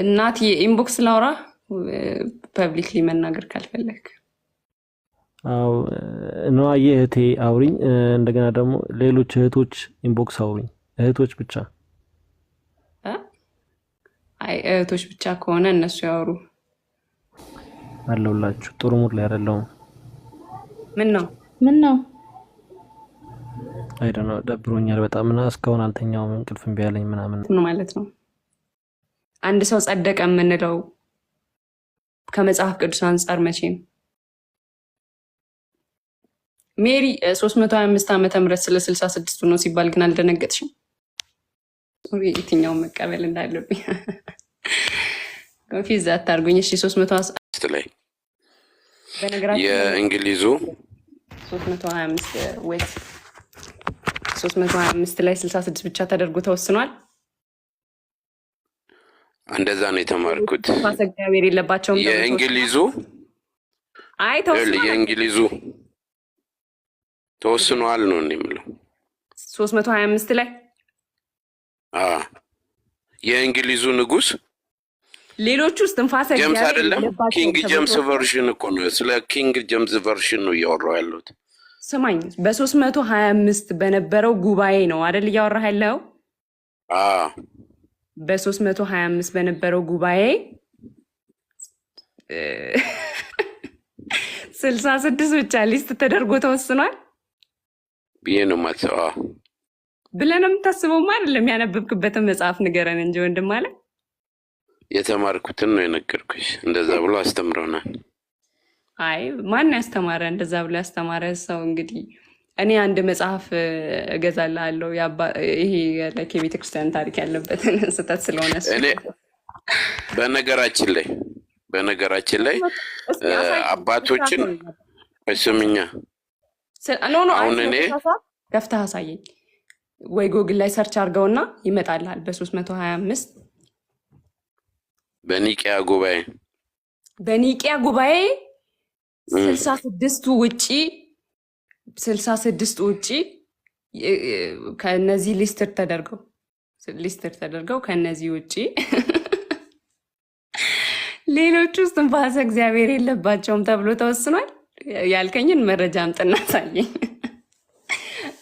እናት ኢንቦክስ ላውራ ፐብሊክሊ መናገር ካልፈለክ አው ነው እህቴ አውሪኝ። እንደገና ደግሞ ሌሎች እህቶች ኢንቦክስ አውሪኝ። እህቶች ብቻ አይ እህቶች ብቻ ከሆነ እነሱ ያወሩ አለውላችሁ። ጥሩ ሙድ ላይ አይደለም። ምን ነው አይ ዶንት ኖ ደብሮኛል በጣም እና እስካሁን አልተኛውም። እንቅልፍ እምቢ አለኝ ምናምን ማለት ነው። አንድ ሰው ጸደቀ የምንለው ከመጽሐፍ ቅዱስ አንፃር መቼም ሜሪ 325 ዓመተ ምህረት ስለ 66 ነው ሲባል ግን አልደነገጥሽም? የትኛውን መቀበል እንዳለብኝ ኮንፊዝ አታርጉኝ። እሺ 325 ላይ የእንግሊዙ 325 ላይ 66 ብቻ ተደርጎ ተወስኗል። እንደዛ ነው የተማርኩት። እግዚአብሔር የለባቸውም የእንግሊዙ አይ ተወስኗል። የእንግሊዙ ተወስኗል ነው የሚለው 325 ላይ የእንግሊዙ ንጉስ ሌሎቹ ውስጥ እንፋሰ ጀምስ አይደለም ኪንግ ጀምስ ቨርዥን እኮ ነው። ስለ ኪንግ ጀምስ ቨርዥን ነው እያወራሁ ያለሁት። ስማኝ በ325 በነበረው ጉባኤ ነው አይደል እያወራህ ያለው? በ325 በነበረው ጉባኤ 66 ብቻ ሊስት ተደርጎ ተወስኗል ብዬ ነው ማሰባ ብለንም ታስበውማ አይደለም። ያነበብክበትን መጽሐፍ ንገረን እንጂ ወንድም አለ። የተማርኩትን ነው የነገርኩሽ። እንደዛ ብሎ አስተምረውናል። አይ ማን ያስተማረ? እንደዛ ብሎ ያስተማረ ሰው እንግዲህ እኔ አንድ መጽሐፍ እገዛልሃለሁ ይሄ ለቤተ ክርስቲያን ታሪክ ያለበትን ስህተት ስለሆነ እኔ በነገራችን ላይ አባቶችን ስምኛ አሁን እኔ ከፍተህ አሳየኝ ወይ ጎግል ላይ ሰርች አድርገውና ይመጣልሃል። በ325 በኒቂያ ጉባኤ 66 ውጪ ከነዚህ ሊስትር ተደርገው ከነዚህ ውጪ ሌሎቹ ውስጥ እንፋሰ እግዚአብሔር የለባቸውም ተብሎ ተወስኗል። ያልከኝን መረጃ አምጥና አሳየኝ።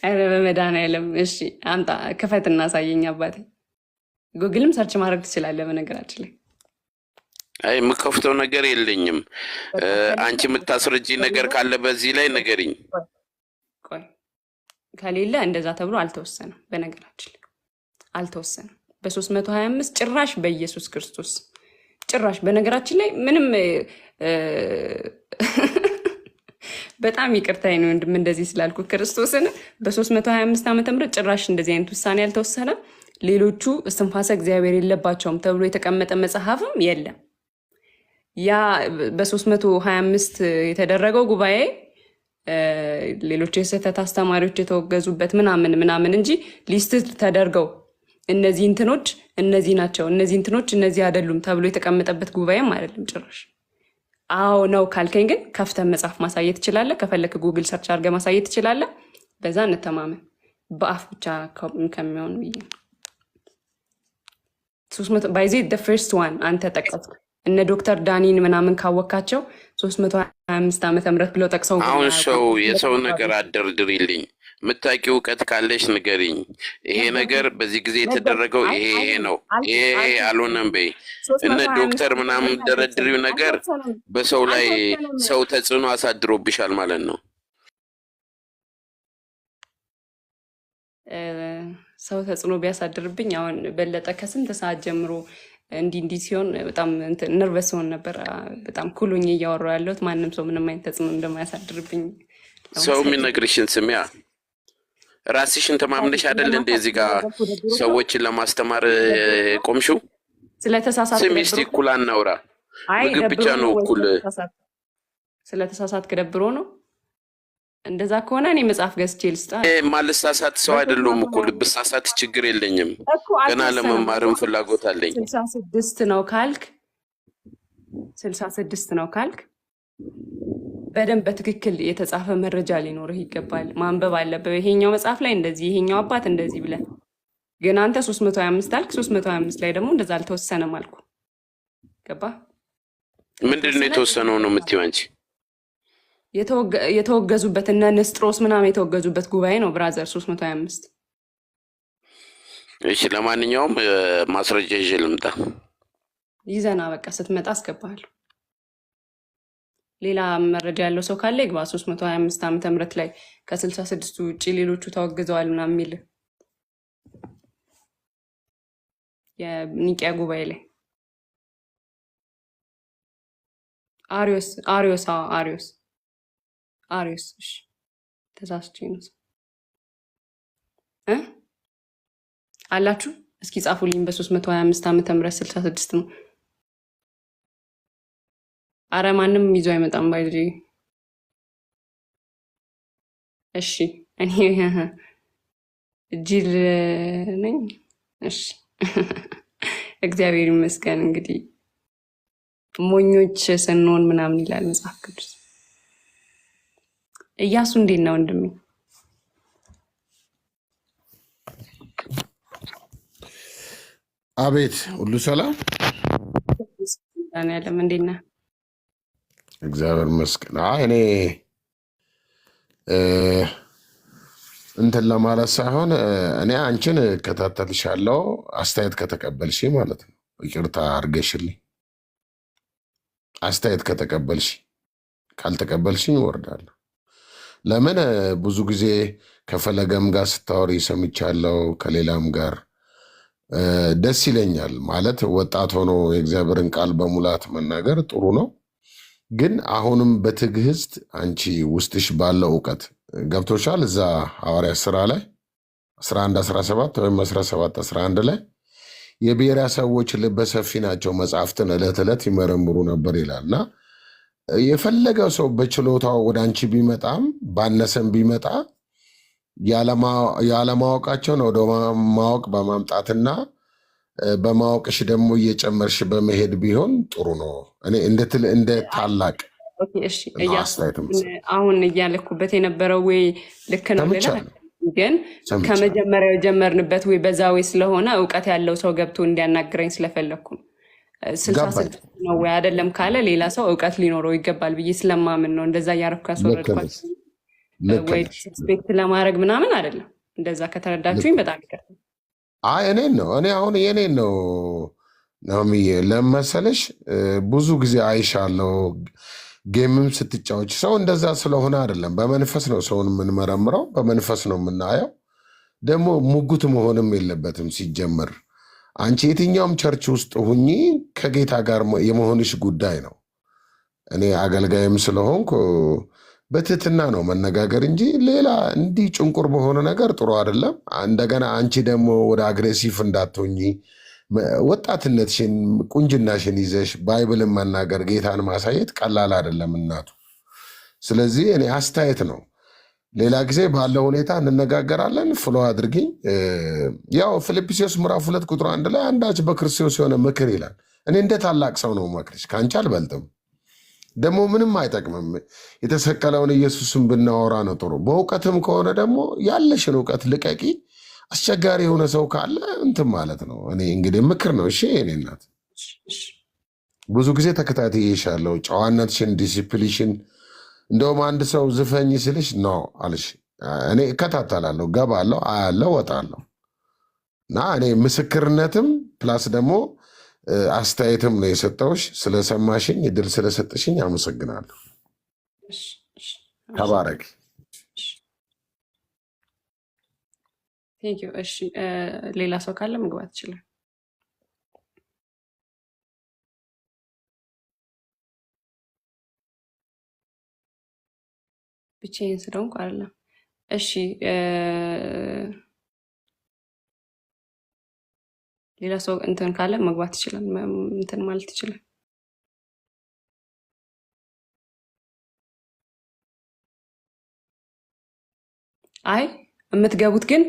አረ በመድኃኒዓለም እሺ አምጣ ክፈትና አሳየኝ አባቴ። ጉግልም ሰርች ማድረግ ትችላለህ በነገራችን ላይ። አይ የምከፍተው ነገር የለኝም። አንቺ የምታስረጂ ነገር ካለ በዚህ ላይ ንገሪኝ። ቆይ ከሌለ እንደዛ ተብሎ አልተወሰነም። በነገራችን ላይ አልተወሰነም። በ325 ጭራሽ በኢየሱስ ክርስቶስ ጭራሽ በነገራችን ላይ ምንም በጣም ይቅርታዬ ነው ወንድም እንደዚህ ስላልኩ ክርስቶስን በ325 ዓመተ ምህረት ጭራሽ እንደዚህ አይነት ውሳኔ አልተወሰነም። ሌሎቹ እስትንፋሰ እግዚአብሔር የለባቸውም ተብሎ የተቀመጠ መጽሐፍም የለም። ያ በ325 የተደረገው ጉባኤ ሌሎች የስህተት አስተማሪዎች የተወገዙበት ምናምን እንጂ ሊስት ተደርገው እነዚህ እንትኖች እነዚህ ናቸው፣ እነዚህ እንትኖች እነዚህ አይደሉም ተብሎ የተቀመጠበት ጉባኤም አይደለም ጭራሽ። አዎ ነው ካልከኝ ግን ከፍተህ መጽሐፍ ማሳየት ትችላለህ። ከፈለክ ጉግል ሰርች አድርገህ ማሳየት ትችላለህ። በዛ እንተማመን። በአፍ ብቻ ከሚሆን ብዬ 300 ባይዜ the first one አንተ ጠቀስክ። እነ ዶክተር ዳኒን ምናምን ካወካቸው 325 ዓመተ ምህረት ብለው ጠቅሰው አሁን የሰው ነገር አደርድሪልኝ። የምታውቂው እውቀት ካለሽ ንገሪኝ። ይሄ ነገር በዚህ ጊዜ የተደረገው ይሄ ነው፣ ይሄ አልሆነም በይ። እነ ዶክተር ምናምን ደረድሪው ነገር በሰው ላይ ሰው ተጽዕኖ አሳድሮብሻል ማለት ነው። ሰው ተጽዕኖ ቢያሳድርብኝ አሁን በለጠ ከስንት ሰዓት ጀምሮ እንዲህ ሲሆን በጣም ነርቨስ ሆን ነበር። በጣም ኩሉኝ እያወራሁ ያለሁት ማንም ሰው ምንም አይነት ተጽዕኖ እንደማያሳድርብኝ ሰው የሚነግርሽን ስሚያ። ራስሽን ተማምነሽ አይደል እንደዚህ ጋር ሰዎችን ለማስተማር ቆምሽው? ስለተሳሳትክ ስሚ እስቲ እኩል አናውራ። ምግብ ብቻ ነው እኩል። ስለተሳሳትክ ደብሮ ነው። እንደዛ ከሆነ እኔ መጽሐፍ ገዝቼ ልስጣ። ማልሳሳት ሰው አይደለሁም እኮ። ልብሳሳት ችግር የለኝም። ገና ለመማርም ፍላጎት አለኝ። 66 ነው ካልክ በደንብ በትክክል የተጻፈ መረጃ ሊኖርህ ይገባል። ማንበብ አለበት። ይሄኛው መጽሐፍ ላይ እንደዚህ፣ ይሄኛው አባት እንደዚህ ብለህ ግን አንተ 325 አልክ። 325 ላይ ደግሞ እንደዛ አልተወሰነም አልኩ። ገባ? ምንድነው የተወሰነው ነው የምትይው አንቺ? የተወገዙበት እነ ንስጥሮስ ምናምን የተወገዙበት ጉባኤ ነው ብራዘር 325። እሺ ለማንኛውም ማስረጃ ይዤ ልምጣ። ይዘና በቃ ስትመጣ አስገባለሁ። ሌላ መረጃ ያለው ሰው ካለ ይግባ። 325 ዓመተ ምህረት ላይ ከ66 ውጪ ሌሎቹ ተወግዘዋል ምናምን የሚል የኒቂያ ጉባኤ ላይ አሪዮስ እሺ ተሳስቼ ነው አላችሁ? እስኪ ጻፉልኝ። በ325 ዓመተ ምህረት 66 ነው። አረ ማንም ይዞ አይመጣም ባይዚ። እሺ እኔ ጅል ነኝ። እሺ እግዚአብሔር ይመስገን። እንግዲህ ሞኞች ስንሆን ምናምን ይላል መጽሐፍ ቅዱስ። እያሱ እንዴት ነው ወንድሜ? አቤት ሁሉ ሰላም ያለም እንዴት ነህ? እግዚአብሔር ይመስገን። እኔ እንትን ለማለት ሳይሆን እኔ አንቺን እከታተልሻለሁ፣ አስተያየት ከተቀበልሽ ማለት ነው። ይቅርታ አድርገሽልኝ አስተያየት ከተቀበልሽ፣ ካልተቀበልሽኝ እወርዳለሁ። ለምን ብዙ ጊዜ ከፈለገም ጋር ስታወሪ ሰምቻለሁ፣ ከሌላም ጋር ደስ ይለኛል። ማለት ወጣት ሆኖ የእግዚአብሔርን ቃል በሙላት መናገር ጥሩ ነው። ግን አሁንም በትዕግስት አንቺ ውስጥሽ ባለው እውቀት ገብቶሻል። እዛ ሐዋርያ ስራ ላይ 11:17 ወይም 17:11 ላይ የብሔረሰቦች ልበሰፊ ናቸው፣ መጽሐፍትን ዕለት ዕለት ይመረምሩ ነበር ይላልና የፈለገው ሰው በችሎታው ወደ አንቺ ቢመጣም ባነሰም ቢመጣ ያለማወቃቸውን ወደ ማወቅ በማምጣትና በማወቅሽ ደግሞ እየጨመርሽ በመሄድ ቢሆን ጥሩ ነው። እኔ እንደ ታላቅ አሁን እያለኩበት የነበረው ወይ ልክ ነው ብለህ ግን ከመጀመሪያው የጀመርንበት ወይ በዛ ወይ ስለሆነ እውቀት ያለው ሰው ገብቶ እንዲያናግረኝ ስለፈለግኩ ነው። 66 ነው ወይ አይደለም ካለ ሌላ ሰው እውቀት ሊኖረው ይገባል ብዬ ስለማምን ነው እንደዛ እያረፍኩ ያስወረድኳቸው። ወይ ሪስፔክት ለማድረግ ምናምን አይደለም። እንደዛ ከተረዳችሁኝ በጣም ይቀርታል። እኔን ነው አሁን የኔን ነው ለመሰለሽ ብዙ ጊዜ አይሻለው ጌምም ስትጫወች ሰው እንደዛ ስለሆነ አይደለም። በመንፈስ ነው ሰውን የምንመረምረው፣ በመንፈስ ነው የምናየው። ደግሞ ሙጉት መሆንም የለበትም ሲጀመር። አንቺ የትኛውም ቸርች ውስጥ ሁኚ ከጌታ ጋር የመሆንሽ ጉዳይ ነው። እኔ አገልጋይም ስለሆንኩ በትህትና ነው መነጋገር እንጂ ሌላ እንዲህ ጭንቁር በሆነ ነገር ጥሩ አይደለም። እንደገና አንቺ ደግሞ ወደ አግሬሲቭ እንዳትሆኚ ወጣትነትሽን ቁንጅናሽን ይዘሽ ባይብልን መናገር ጌታን ማሳየት ቀላል አይደለም እናቱ። ስለዚህ እኔ አስተያየት ነው። ሌላ ጊዜ ባለው ሁኔታ እንነጋገራለን። ፍሎ አድርጊኝ። ያው ፊልጵስዩስ ምዕራፍ 2:1 ላይ አንዳች በክርስቶስ የሆነ ምክር ይላል። እኔ እንደ ታላቅ ሰው ነው መክርሽ፣ ከአንቺ አልበልጥም። ደግሞ ምንም አይጠቅምም። የተሰቀለውን ኢየሱስን ብናወራ ነው ጥሩ። በእውቀትም ከሆነ ደግሞ ያለሽን እውቀት ልቀቂ። አስቸጋሪ የሆነ ሰው ካለ እንትን ማለት ነው። እኔ እንግዲህ ምክር ነው። እሺ እኔ እናት ብዙ ጊዜ ተከታትዬሻለሁ። ጨዋነትሽን፣ ዲሲፕሊንሽን። እንደውም አንድ ሰው ዝፈኝ ስልሽ ነው አልሽ። እኔ እከታተላለሁ፣ ገባለሁ፣ አያለሁ፣ ወጣለሁ እና እኔ ምስክርነትም ፕላስ ደግሞ አስተያየትም ነው የሰጠውሽ። ስለሰማሽኝ እድል ስለሰጠሽኝ አመሰግናለሁ። ተባረክ። እሺ ሌላ ሰው ካለ መግባት ይችላል። ብቻዬን ስለሆንኩ አይደለም። እሺ ሌላ ሰው እንትን ካለ መግባት ይችላል፣ እንትን ማለት ይችላል። አይ የምትገቡት ግን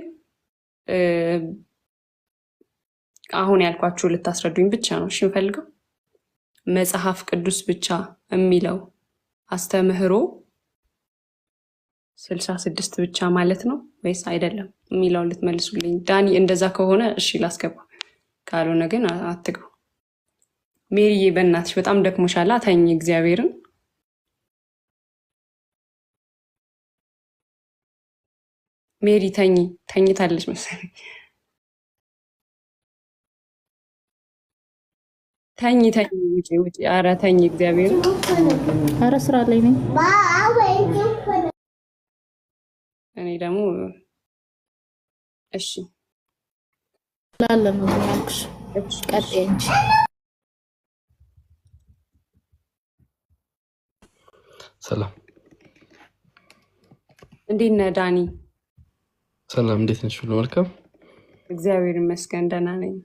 አሁን ያልኳችሁ ልታስረዱኝ ብቻ ነው። እሺ የምፈልገው መጽሐፍ ቅዱስ ብቻ የሚለው አስተምህሮ 66 ብቻ ማለት ነው ወይስ አይደለም የሚለውን ልትመልሱልኝ። ዳኒ እንደዛ ከሆነ እሺ ላስገባ፣ ካልሆነ ግን አትግቡ። ሜሪዬ በእናትሽ በጣም ደክሞሻል፣ ተኝ። እግዚአብሔርን ሜሪ ተኝ፣ ተኝታለች መሰለኝ። ተኝ ተኝ፣ ውጪ ውጪ። ኧረ ተኝ እግዚአብሔርን። ኧረ ስራ ላይ ነኝ። እኔ ደግሞ እሺ ላለ ነው ያልኩሽ። ቀጥይ እንጂ ሰላም እንዴት ነህ ዳኒ? ሰላም፣ እንዴት ነሽ? ሁሉ መልካም? እግዚአብሔር ይመስገን ደህና ነኝ።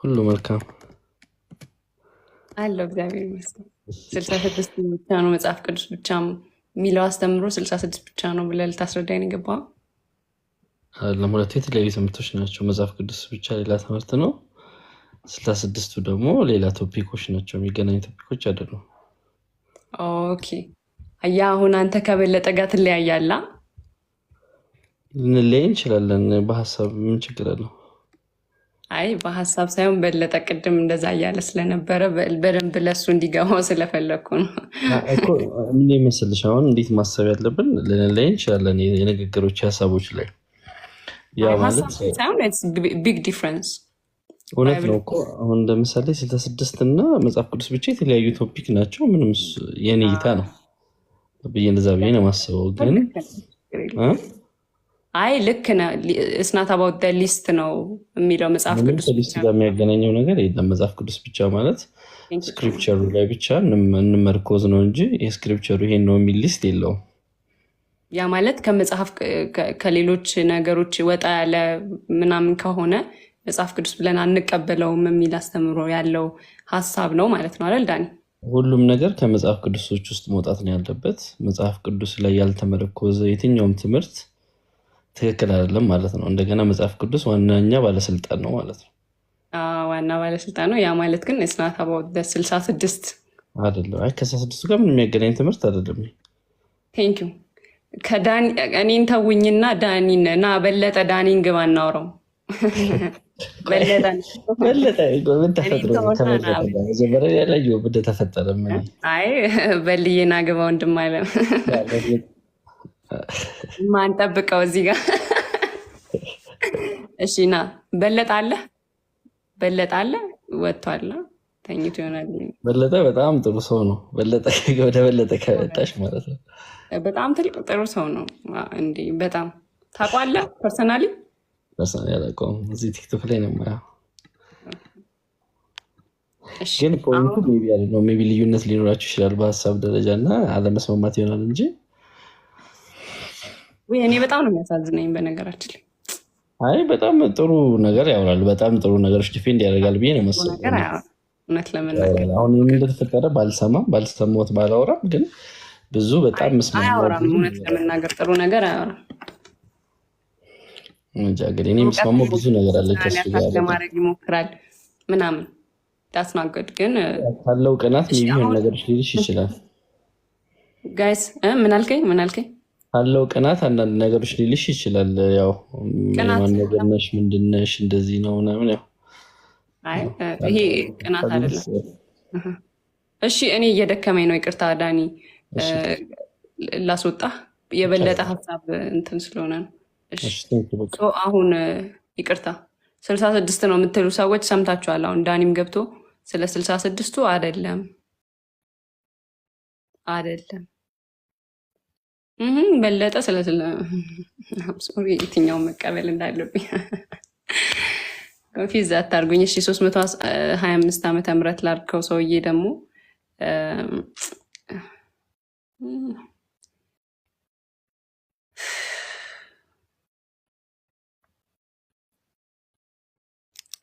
ሁሉ መልካም አለው እግዚአብሔር ይመስገን። 66 ብቻ ነው መጽሐፍ ቅዱስ ብቻ የሚለው አስተምሮ 66 ብቻ ነው ብለህ ልታስረዳኝ ነው የገባኸው? ለሁለቱ የተለያዩ ትምህርቶች ናቸው። መጽሐፍ ቅዱስ ብቻ ሌላ ትምህርት ነው። 66ቱ ደግሞ ሌላ ቶፒኮች ናቸው። የሚገናኙ ቶፒኮች አይደሉም። ኦኬ አያ አሁን አንተ ከበለጠ ጋር ትለያያላ? ልንለያይ እንችላለን። በሀሳብ ምን ችግር አለው? አይ በሀሳብ ሳይሆን በለጠ ቅድም እንደዛ እያለ ስለነበረ በደንብ ለሱ እንዲገባው ስለፈለግኩ ነው። ምን ይመስልሽ? አሁን እንዴት ማሰብ ያለብን ልንለያይ እንችላለን የንግግሮች ሀሳቦች ላይ። ያ ማለት ቢግ ዲፍረንስ እውነት ነው እኮ። አሁን ለምሳሌ 66 እና መጽሐፍ ቅዱስ ብቻ የተለያዩ ቶፒክ ናቸው። ምንም የኔ እይታ ነው ብዬ እንደዛ ብዬ ነው የማስበው። ግን አይ ልክ ነህ። እስናት አባውት ሊስት ነው የሚለው መጽሐፍ ቅዱስ ሊስት ጋር የሚያገናኘው ነገር የለም። መጽሐፍ ቅዱስ ብቻ ማለት ስክሪፕቸሩ ላይ ብቻ እንመርኮዝ ነው እንጂ የስክሪፕቸሩ ይሄን ነው የሚል ሊስት የለውም። ያ ማለት ከመጽሐፍ ከሌሎች ነገሮች ወጣ ያለ ምናምን ከሆነ መጽሐፍ ቅዱስ ብለን አንቀበለውም የሚል አስተምሮ ያለው ሀሳብ ነው ማለት ነው አይደል ዳኒ? ሁሉም ነገር ከመጽሐፍ ቅዱሶች ውስጥ መውጣት ነው ያለበት። መጽሐፍ ቅዱስ ላይ ያልተመረኮዘ የትኛውም ትምህርት ትክክል አይደለም ማለት ነው። እንደገና መጽሐፍ ቅዱስ ዋናኛ ባለስልጣን ነው ማለት ነው። ዋና ባለስልጣን ነው። ያ ማለት ግን እስናት አባውት 66 አይደለም። አይ ከ66 ጋር ምን የሚያገናኝ ትምህርት አይደለም። ቴንኪዩ። ከዳኒ እኔን ተውኝና ዳኒን ና በለጠ ዳኒን ግባ እናውረው። በለጠ ምን ተፈጥሮ ያላየው ምን ተፈጠረ? አይ በልዬና ግባ ወንድም አለ ማን ጠብቀው እዚህ ጋር። እሺ ና በለጠ አለ፣ በለጠ አለ ወጥቷል፣ ተኝቶ ይሆናል። በለጠ በጣም ጥሩ ሰው ነው። በለጠ ወደ በለጠ ከመጣሽ ማለት ነው በጣም ጥሩ ሰው ነው። እንዴ በጣም ታውቀዋለህ? ፐርሰናሊ ያላውቀውም እዚህ ቲክቶክ ላይ ነው የማየው። ግን ፖይንቱ ሜቢ ያለ ነው። ሜቢ ልዩነት ሊኖራቸው ይችላል በሀሳብ ደረጃ እና አለመስማማት ይሆናል እንጂ እኔ በጣም ነው የሚያሳዝነኝ በነገራችን ላይ። አይ በጣም ጥሩ ነገር ያወራል። በጣም ጥሩ ነገሮች ዲፌንድ ያደርጋል ብዬ ነው መሰለኝ። እውነት ለመናገር አሁን ምን እንደተፈጠረ ባልሰማሁት ባላወራም ግን ብዙ በጣም አያወራም። እውነት ለመናገር ጥሩ ነገር አያወራም። እንጃ ግን እኔ የምስማማው ብዙ ነገር አለ ከሱ ጋር ለማድረግ ይሞክራል ምናምን ዳስናገድ ግን ካለው ቅናት የሚሆን ነገሮች ሊልሽ ይችላል። ጋይስ ምን አልከኝ? ምን አልከኝ? ካለው ቅናት አንዳንድ ነገሮች ሊልሽ ይችላል። ያው ማንነገርነሽ ምንድነሽ እንደዚህ ነው ምናምን። ያው አይ ይሄ ቅናት አይደለም። እሺ እኔ እየደከመኝ ነው። ይቅርታ ዳኒ ላስወጣ የበለጠ ሀሳብ እንትን ስለሆነ ነው። አሁን ይቅርታ 66 ነው የምትሉ ሰዎች ሰምታችኋል። አሁን ዳኒም ገብቶ ስለ 66ቱ አይደለም በለጠ የትኛውን መቀበል እንዳለብኝ ፊዝ አታርጉኝ። እሺ 325 ዓመተ ምህረት ላድርገው። ሰውዬ ደግሞ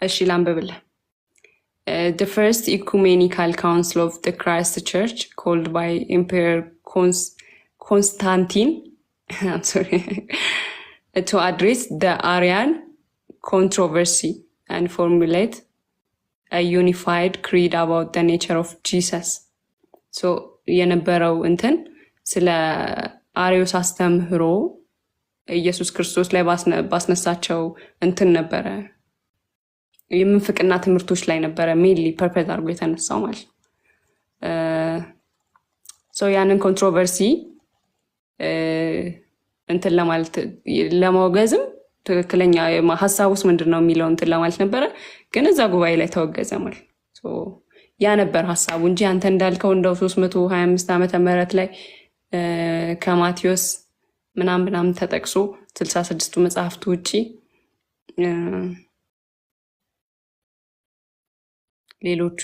እሺ ላንብብልህ። The first ecumenical council of the Christ Church called by Emperor Constantine I'm sorry, to address the Arian controversy and formulate a unified creed about the nature of Jesus. So የነበረው እንትን ስለ አሪዮስ አስተምህሮ ኢየሱስ ክርስቶስ ላይ ባስነሳቸው እንትን ነበረ የምንፍቅና ትምህርቶች ላይ ነበረ ሜንሊ ፐርፐዝ አድርጎ የተነሳው ማለት ነው። ሰው ያንን ኮንትሮቨርሲ እንትን ለማለት ለማውገዝም ትክክለኛ ሀሳብ ውስጥ ምንድን ነው የሚለው እንትን ለማለት ነበረ። ግን እዛ ጉባኤ ላይ ተወገዘ ማለት ያ ነበር ሀሳቡ እንጂ አንተ እንዳልከው እንደው 325 ዓመተ ምህረት ላይ ከማቴዎስ ምናምን ተጠቅሶ 66ቱ መጽሐፍቱ ውጭ ሌሎቹ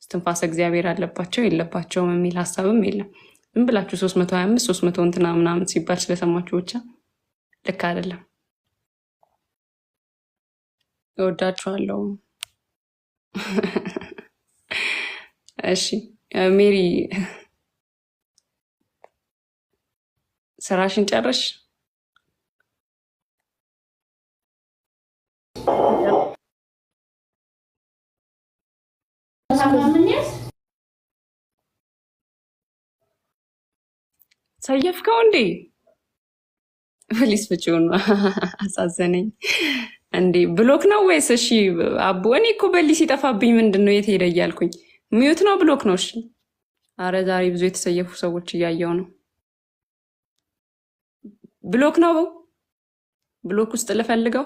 እስትንፋሰ እግዚአብሔር አለባቸው የለባቸውም የሚል ሀሳብም የለም። ምን ብላችሁ 325 300 እንትና ምናምን ሲባል ስለሰማችሁ ብቻ ልክ አይደለም። እወዳችኋለሁ። እሺ ሜሪ ስራሽን ጨረሽ? ሰየፍከው እንዴ? ፕሊስ ፍጪውን። አሳዘነኝ እንዴ። ብሎክ ነው ወይስ? እሺ አቡ እኔ እኮ በሊ ሲጠፋብኝ ምንድን ነው የት ሄደ እያልኩኝ ሚዩት ነው ብሎክ ነው? እሺ አረ ዛሬ ብዙ የተሰየፉ ሰዎች እያየው ነው። ብሎክ ነው? ብሎክ ውስጥ ልፈልገው?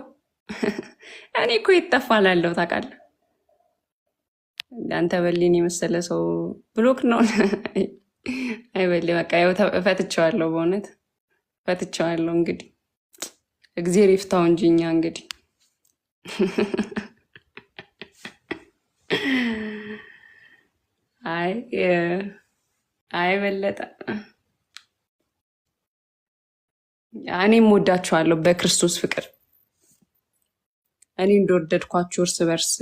እኔ እኮ ይጠፋላለሁ ታውቃለህ። አንተ በሊን የመሰለ ሰው ብሎክ ነው? አይበል በቃ ያው ፈትቼዋለሁ፣ በእውነት ፈትቼዋለሁ። እንግዲህ እግዜር ይፍታው እንጂ እኛ እንግዲህ አይ በለጠ እኔም ወዳችኋለሁ በክርስቶስ ፍቅር። እኔ እንደወደድኳችሁ እርስ በርስ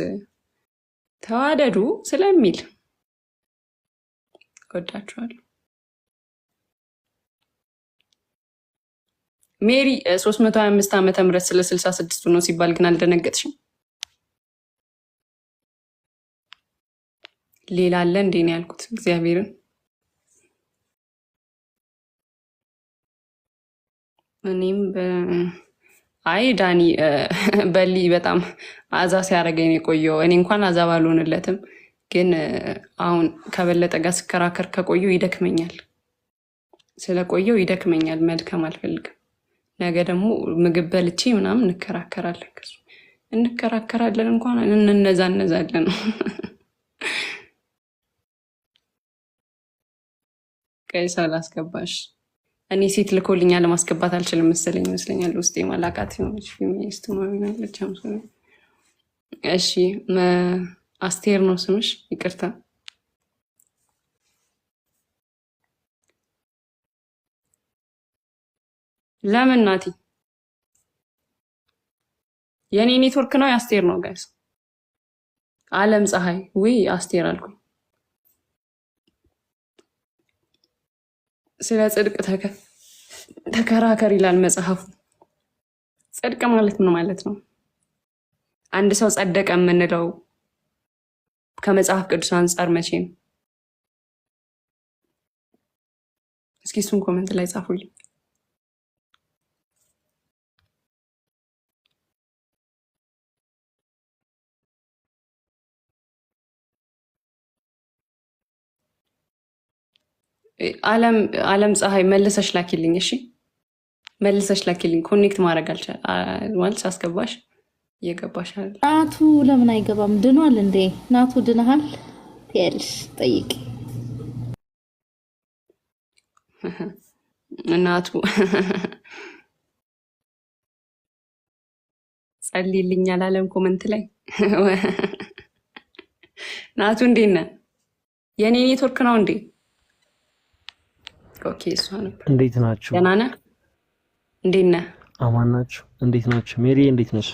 ተዋደዱ ስለሚል ወዳችኋለሁ። ሜሪ 325 ዓመተ ምህረት ስለ 66ቱ ነው ሲባል ግን አልደነገጥሽም? ሌላ አለ እንዴ ነው ያልኩት። እግዚአብሔርን እኔም አይ ዳኒ በሊ በጣም አዛ ሲያደርገኝ የቆየው እኔ እንኳን አዛ ባልሆንለትም ግን አሁን ከበለጠ ጋር ስከራከር ከቆየው ይደክመኛል። ስለቆየው ይደክመኛል። መድከም አልፈልግም። ነገ ደግሞ ምግብ በልቼ ምናምን እንከራከራለን እንኳን እንነዛለን። ቀይሳ ላስገባሽ። እኔ ሴት ልኮልኛ ለማስገባት አልችልም ይመስለኛል። ውስጤ ማላቃት ሆነች ፌሚኒስት ማለች። እሺ አስቴር ነው ስምሽ? ይቅርታ። ለምን ናቲ? የኔ ኔትወርክ ነው የአስቴር ነው ጋይስ? አለም ፀሐይ ወይ አስቴር አልኩኝ። ስለ ጽድቅ ተከራከር ይላል መጽሐፉ። ጽድቅ ማለት ምን ማለት ነው? አንድ ሰው ጸደቀ የምንለው ከመጽሐፍ ቅዱስ አንጻር መቼ ነው? እስኪ እሱን ኮመንት ላይ ጻፉልኝ። አለም ፀሐይ መልሰሽ ላኪልኝ። እሺ መልሰሽ ላኪልኝ። ኮኔክት ማድረግ ማለት ሳስገባሽ እየገባሽ አለ። ናቱ ለምን አይገባም? ድኗል እንዴ? ናቱ ድነሃል ትያለሽ? ጠይቂ ናቱ ጸልይልኛል አለም ኮመንት ላይ። ናቱ እንዴት ነህ? የኔ ኔትወርክ ነው እንዴ? ኦኬ እሷ ነበር። እንዴት ናችሁ? ደህና ነህ? እንዴት ነህ? አማን ናችሁ? እንዴት ናችሁ? ሜሪ እንዴት ነሽ?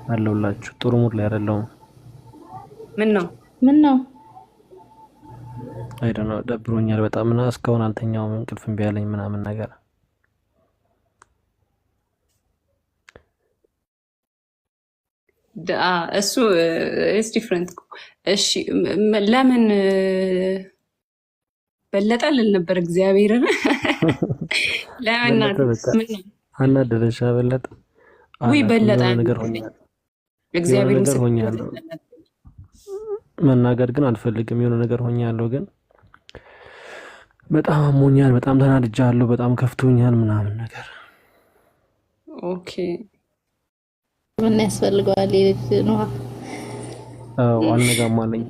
አለሁላችሁ። ጥሩ ሙድ ላይ አይደለሁም። ምን ነው አይደል ነው፣ ደብሮኛል በጣም እና እስካሁን አልተኛውም። እንቅልፍ እምቢ አለኝ ምናምን ነገር። እሱ ኢስ ዲፍረንት። እሺ ለምን በለጠ ልል ነበር እግዚአብሔርን። ለምን አናደደሽ በለጠ? ውይ በለጠ የሆነ ነገር ሆኛለሁ፣ የሆነ እግዚአብሔር ነገር ምስክር ሆኛለሁ። መናገር ግን አልፈልግም። የሆነ ነገር ሆኛለሁ ግን በጣም አሞኛል፣ በጣም ተናድጃለሁ፣ በጣም ከፍቶኛል ምናምን ነገር። ኦኬ ምን ያስፈልገዋል? የልጅ ነው አዎ አልነጋም አለኝ።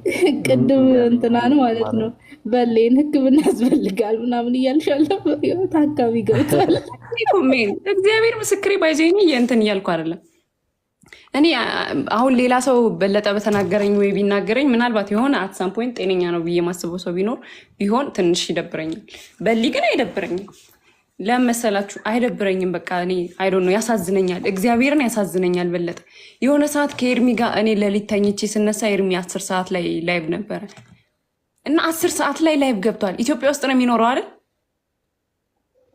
ቅድም እንትናን ማለት ነው በሌን ሕክምና ያስፈልጋል ምናምን እያልሻለሁ። ታካሚ ገብቷል። ኮሜን እግዚአብሔር ምስክሬ ባይዘኝ እንትን እያልኩ አይደለም። እኔ አሁን ሌላ ሰው በለጠ በተናገረኝ ወይ ቢናገረኝ ምናልባት የሆነ አትሳም ፖይንት ጤነኛ ነው ብዬ ማስበው ሰው ቢሆን ትንሽ ይደብረኛል። በሊ ግን አይደብረኝም። ለመሰላችሁ አይደብረኝም። በቃ እኔ አይዶ ነው ያሳዝነኛል፣ እግዚአብሔርን ያሳዝነኛል። በለጠ የሆነ ሰዓት ከኤርሚ ጋር እኔ ሌሊት ተኝቼ ስነሳ ኤርሚ 10 ሰዓት ላይ ላይቭ ነበረ እና 10 ሰዓት ላይ ላይቭ ገብቷል። ኢትዮጵያ ውስጥ ነው የሚኖረው አይደል?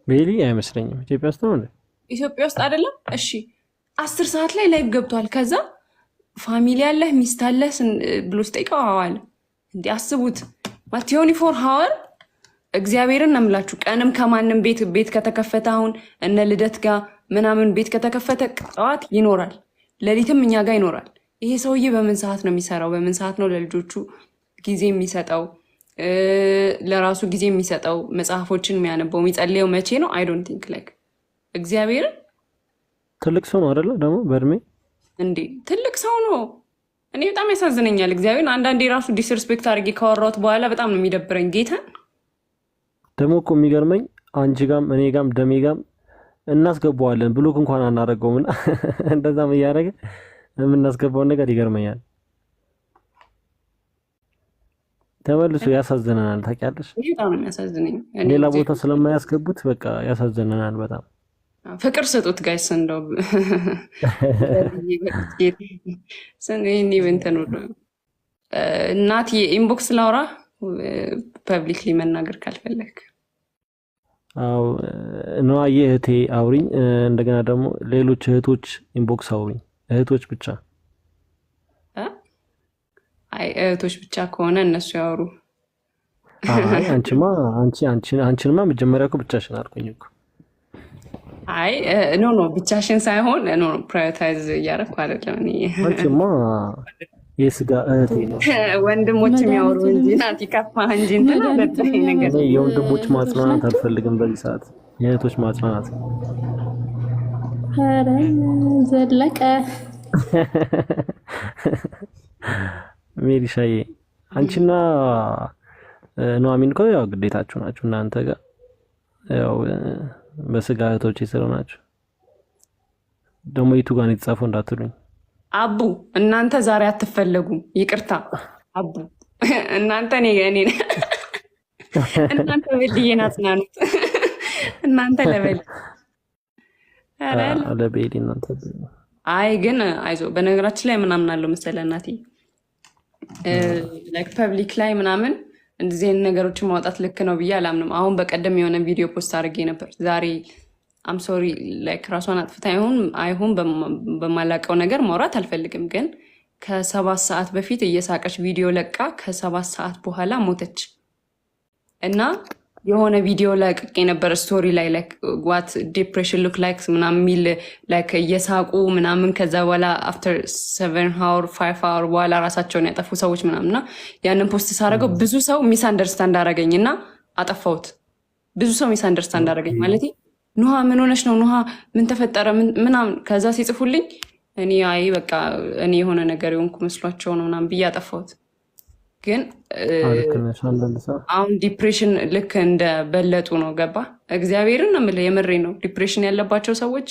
ቤሊ አይመስለኝም ኢትዮጵያ ውስጥ ነው እንዴ? ኢትዮጵያ ውስጥ አይደለም። እሺ 10 ሰዓት ላይ ላይቭ ገብቷል። ከዛ ፋሚሊ አለህ ሚስት አለህ ብሎ ስጠይቀው አዋል እንዲ አስቡት ማለት 24 ሃወር እግዚአብሔርን ነው የምላችሁ። ቀንም ከማንም ቤት ከተከፈተ አሁን እነ ልደት ጋር ምናምን ቤት ከተከፈተ ጠዋት ይኖራል፣ ሌሊትም እኛ ጋር ይኖራል። ይሄ ሰውዬ በምን ሰዓት ነው የሚሰራው? በምን ሰዓት ነው ለልጆቹ ጊዜ የሚሰጠው? ለራሱ ጊዜ የሚሰጠው? መጽሐፎችን የሚያነበው የሚጸልየው መቼ ነው? አይ ዶንት ቲንክ ላይክ እግዚአብሔርን ትልቅ ሰው ነው አይደለ? ደግሞ በእድሜ እንዴ ትልቅ ሰው ነው። እኔ በጣም ያሳዝነኛል እግዚአብሔርን። አንዳንዴ ራሱ ዲስሪስፔክት አድርጌ ካወራሁት በኋላ በጣም ነው የሚደብረኝ ጌታን። ደግሞ እኮ የሚገርመኝ አንቺ ጋም እኔ ጋም ደሜ ጋም እናስገባዋለን ብሎክ እንኳን አናደርገውም እና እንደዛም እያደረገ የምናስገባውን ነገር ይገርመኛል። ተመልሶ ያሳዝነናል። ታውቂያለሽ፣ በጣም ነው የሚያሳዝነኝ። ሌላ ቦታ ስለማያስገቡት በቃ ያሳዝነናል በጣም። ፍቅር ስጡት ጋይስ። እንደው እናት የኢንቦክስ ላውራ ፐብሊክሊ መናገር ካልፈለግ። አዎ ነዋዬ እህቴ አውሪኝ። እንደገና ደግሞ ሌሎች እህቶች ኢንቦክስ አውሪኝ። እህቶች ብቻ። አይ እህቶች ብቻ ከሆነ እነሱ ያወሩ። አይ አንቺንማ መጀመሪያ እኮ ብቻሽን አልኩኝ እኮ። አይ ኖ ብቻሽን ሳይሆን ኖ ፕራዮሪታይዝ እያደረኩ አይደለም። አንቺማ የስጋ እህቴ ነው። ወንድሞች የሚያወሩ እንጂ ናት ይከፋ እንጂ እንትን ነገር። የወንድሞች ማጽናናት አልፈልግም በዚህ ሰዓት፣ የእህቶች ማጽናናት። ኧረ ዘለቀ ሜሪሻዬ አንቺና ኑሐሚን እኮ ያው ግዴታችሁ ናችሁ እናንተ ጋር ያው በስጋ እህቶች ስለሆናችሁ። ደግሞ የቱ ጋር ነው የተጻፈው እንዳትሉኝ። አቡ እናንተ ዛሬ አትፈለጉም። ይቅርታ አቡ እናንተ እኔ እናንተ በልዬን አጽናኑት። እናንተ ለቤሊ እናንተ። አይ ግን አይዞ። በነገራችን ላይ ምናምን አለው መሰለህ እናቴ ላይክ ፐብሊክ ላይ ምናምን እንደዚህ አይነት ነገሮችን ማውጣት ልክ ነው ብዬ አላምንም። አሁን በቀደም የሆነ ቪዲዮ ፖስት አድርጌ ነበር። ዛሬ አምሶሪ ላይክ ራሷን አጥፍታ አይሁን በማላቀው ነገር ማውራት አልፈልግም፣ ግን ከ7 ሰዓት በፊት እየሳቀች ቪዲዮ ለቃ ከ7 ሰዓት በኋላ ሞተች እና የሆነ ቪዲዮ ለቅቄ ነበር ስቶሪ ላይ ዋት ዲፕሬሽን ሉክ ላይክ ምናምን የሚል ላይክ እየሳቁ ምናምን ከዛ በኋላ አፍተር 7 ሃወር 5 ሃወር በኋላ ራሳቸውን ያጠፉ ሰዎች ምናምንና ያንን ፖስት ሳደረገው ብዙ ሰው ሚስ አንደርስታንድ አደረገኝ እና አጠፋሁት። ብዙ ሰው ሚስ አንደርስታንድ አደረገኝ ማለት ኑሃ ምን ሆነች ነው ኑሃ ምን ተፈጠረ ምናምን ከዛ ሲጽፉልኝ እኔ አይ በቃ እኔ የሆነ ነገር የሆንኩ መስሏቸው ነው ምናምን ብዬ አጠፋሁት። ግን አሁን ዲፕሬሽን ልክ እንደ በለጡ ነው ገባ። እግዚአብሔርን ነው የምልህ የምሬ ነው። ዲፕሬሽን ያለባቸው ሰዎች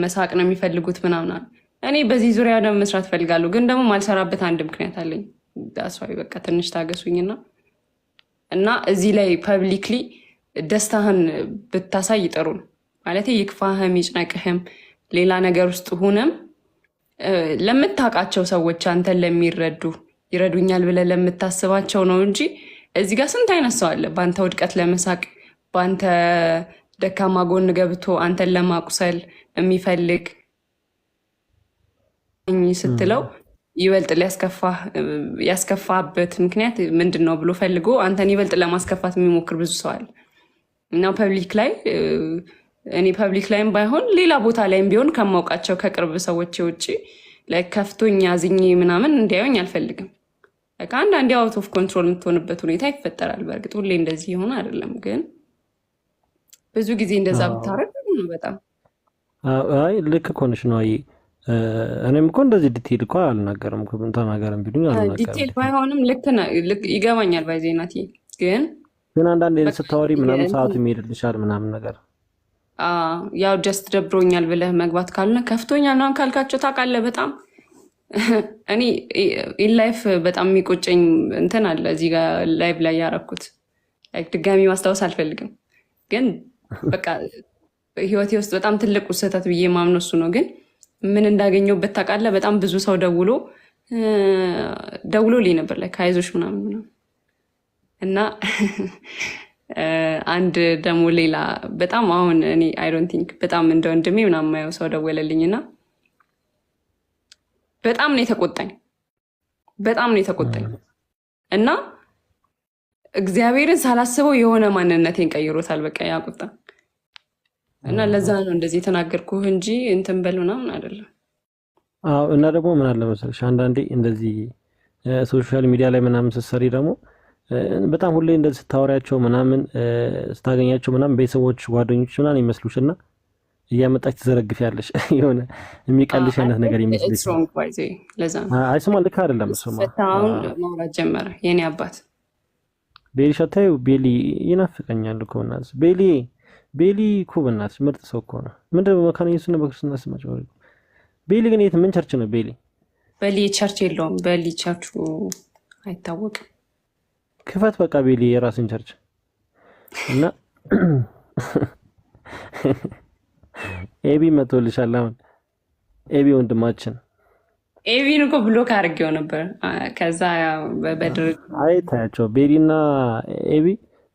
መሳቅ ነው የሚፈልጉት ምናምን። እኔ በዚህ ዙሪያ ደግሞ መስራት ፈልጋለሁ፣ ግን ደግሞ ማልሰራበት አንድ ምክንያት አለኝ። ዳስዋይ በቃ ትንሽ ታገሱኝና እና እዚህ ላይ ፐብሊክሊ ደስታህን ብታሳይ ጥሩ ነው ማለት ይክፋህም ይጭነቅህም ሌላ ነገር ውስጥ ሁነም ለምታውቃቸው ሰዎች አንተን ለሚረዱ ይረዱኛል ብለህ ለምታስባቸው ነው እንጂ እዚህ ጋር ስንት አይነት ሰው አለ በአንተ ውድቀት ለመሳቅ በአንተ ደካማ ጎን ገብቶ አንተን ለማቁሰል የሚፈልግ ስትለው ይበልጥ ያስከፋበት ምክንያት ምንድን ነው ብሎ ፈልጎ አንተን ይበልጥ ለማስከፋት የሚሞክር ብዙ ሰው አለ እና ፐብሊክ ላይ እኔ ፐብሊክ ላይም ባይሆን ሌላ ቦታ ላይም ቢሆን ከማውቃቸው ከቅርብ ሰዎች ውጭ ላይ ከፍቶኝ አዝኜ ምናምን እንዲያዩኝ አልፈልግም። አንዳንዴ አውት ኦፍ ኮንትሮል የምትሆንበት ሁኔታ ይፈጠራል። በእርግጥ ሁሌ እንደዚህ የሆነ አይደለም፣ ግን ብዙ ጊዜ እንደዛ ብታረግ ነው በጣም አይ ልክ እኮ ነሽ ነው። እኔም እኮ እንደዚህ ዲቴል እኮ አልናገርም እኮ ተናገርም ቢሉኝ አልናገርም። ዲቴል ባይሆንም ልክ ይገባኛል። ባይዜናት ግን አንዳንዴ ስታወሪ ምናምን ሰዓቱ የሚሄድልሻል ምናምን ነገር ያው ጀስት ደብሮኛል ብለህ መግባት ካልሆነ ከፍቶኛል ምናምን ካልካቸው ታውቃለህ። በጣም እኔ ኢንላይፍ በጣም የሚቆጨኝ እንትን አለ እዚህ ጋር ላይቭ ላይ ያረኩት ድጋሚ ማስታወስ አልፈልግም፣ ግን በቃ ህይወቴ ውስጥ በጣም ትልቁ ስህተት ብዬ ማምነው እሱ ነው። ግን ምን እንዳገኘሁበት ታውቃለህ? በጣም ብዙ ሰው ደውሎልኝ ነበር ላይ ከአይዞሽ ምናምን እና አንድ ደግሞ ሌላ በጣም አሁን እኔ አይ ዶንት ቲንክ በጣም እንደ ወንድሜ ምናምን የማየው ሰው ደወለልኝና በጣም ነው የተቆጣኝ እና እግዚአብሔርን ሳላስበው የሆነ ማንነቴን ቀይሮታል። በቃ ያቁጣ እና ለዛ ነው እንደዚህ የተናገርኩህ እንጂ እንትን በል ምናምን አይደለም። እና ደግሞ ምን አለ መሰለሽ አንዳንዴ እንደዚህ ሶሻል ሚዲያ ላይ ምናምን ስትሰሪ ደግሞ በጣም ሁሌ እንደዚህ ስታወሪያቸው ምናምን ስታገኛቸው ምናምን ቤተሰቦች ጓደኞች ምናምን ይመስሉሽና እያመጣች ትዘረግፊያለሽ የሆነ የሚቀልሽ አይነት ነገር ይመስልሽ። አይስማ ልክ አይደለም። እሱማ ማውራት ጀመረ የኔ አባት ቤሊ ሸታዩ ቤሊ ይናፍቀኛል እኮ እናት ቤሊ እኮ በእናትሽ ምርጥ ሰው እኮ ነው። ምንድነው መካነ ኢየሱስና በክርስትና ስማቸው ቤሊ ግን የት ምን ቸርች ነው? ቤሊ ቸርች የለውም። ቤሊ ቸርቹ አይታወቅም። ክፈት በቃ ቤሊ የራስን ቸርች እና ኤቢ መጥቶልሻል። አሁን ኤቢ ወንድማችን ኤቢን እኮ ብሎክ አድርጌው ነበር። ከዛ በድርግ አይ ታያቸው ቤሊና ኤቢ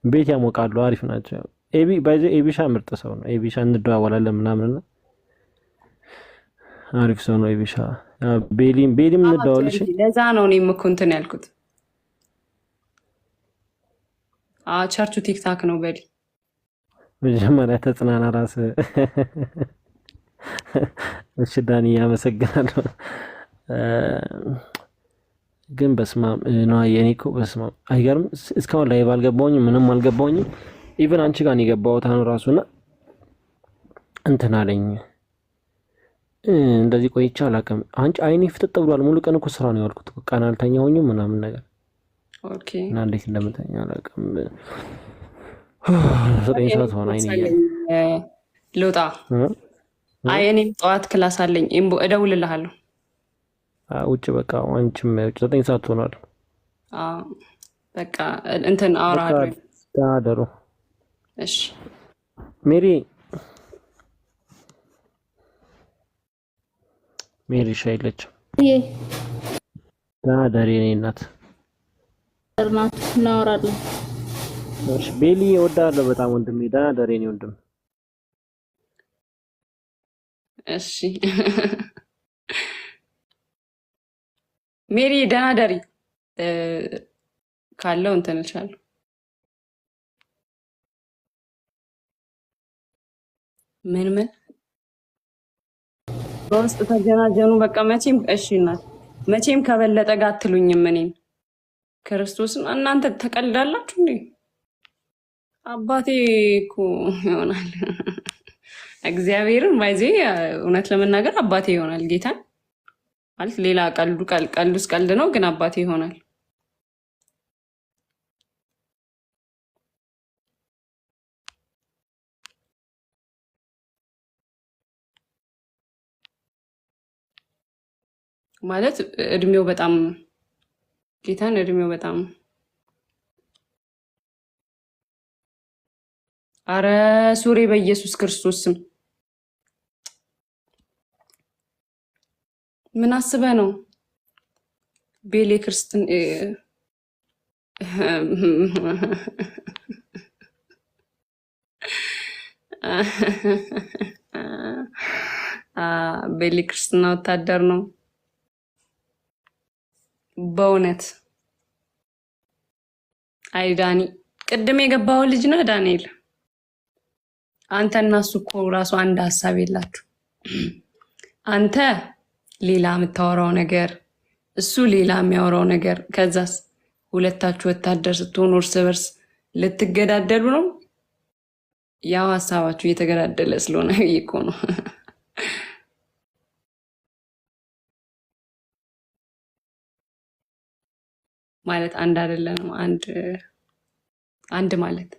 ቤት ያሞቃሉ፣ አሪፍ ናቸው። ኤቢ ባይዘ ኤቢሻ ምርጥ ሰው ነው። ኤቢሻ እንደዋወላለን ምናምንና አሪፍ ሰው ነው ኤቢሻ። ቤሊም እንደዋወልሽ ለዛ ነው እኔም እኮ እንትን ያልኩት። ቸርቹ ቲክታክ ነው። ቤሊ መጀመሪያ ተጽናና ራስ። እሺ ዳኒ ያመሰግናለሁ። ግን በስማም ነው የኔኮ በስማም አይገርም። እስካሁን ላይ ባልገባውኝ ምንም አልገባውኝ። ኢቭን አንቺ ጋር ነው የገባሁት አሁን ራሱና እንትን አለኝ እንደዚህ ቆይቼ አላውቅም። አንቺ አይኔ ፍጥጥ ብሏል። ሙሉ ቀን እኮ ስራ ነው ያልኩት። ቀን አልተኛሁኝም ምናምን ነገር ኦኬ። እና እንዴት እንደምተኛ አላውቅም። 9 ሰዓት ሆነ አይኔ ልውጣ። አይ እኔም ጠዋት ክላስ አለኝ። እደውልልሃለሁ። ውጭ በቃ አንቺም 9 ሰዓት ሆኗል። በቃ እንትን አወራለሁ። ታደሩ እሺ ሜሪ ሻይለች ታደሪ እኔ እናት እናወራለን። እሺ ቤሊ እወዳለሁ በጣም ወንድሜ። ታደሪ እኔ ወንድም። እሺ ሜሪ ደህና ደሪ ካለው እንትን እልሻለሁ። ምን በውስጥ ተጀናጀኑ። በቃ መቼም እሺ እናት መቼም ከበለጠ ጋር አትሉኝም። እኔን ክርስቶስን እናንተ ተቀልዳላችሁ እንዴ? አባቴ እኮ ይሆናል። እግዚአብሔርን ባይዜ እውነት ለመናገር አባቴ ይሆናል። ጌታን ማለት ሌላ ቀልዱስ ቀልድ ነው፣ ግን አባቴ ይሆናል። ማለት እድሜው በጣም ጌታን እድሜው በጣም አረ ሱሬ በኢየሱስ ክርስቶስ ስም ምን አስበህ ነው? ቤሌ ክርስትን ቤሌ ክርስትና ወታደር ነው በእውነት። አይ ዳኒ ቅድም የገባው ልጅ ነው ዳንኤል። አንተ እና እሱ እኮ ራሱ አንድ ሀሳብ የላችሁ። አንተ ሌላ የምታወራው ነገር፣ እሱ ሌላ የሚያወራው ነገር። ከዛስ ሁለታችሁ ወታደር ስትሆኑ እርስ በርስ ልትገዳደሉ ነው። ያው ሀሳባችሁ እየተገዳደለ ስለሆነ እኮ ነው። ማለት አንድ አይደለም። አንድ ማለት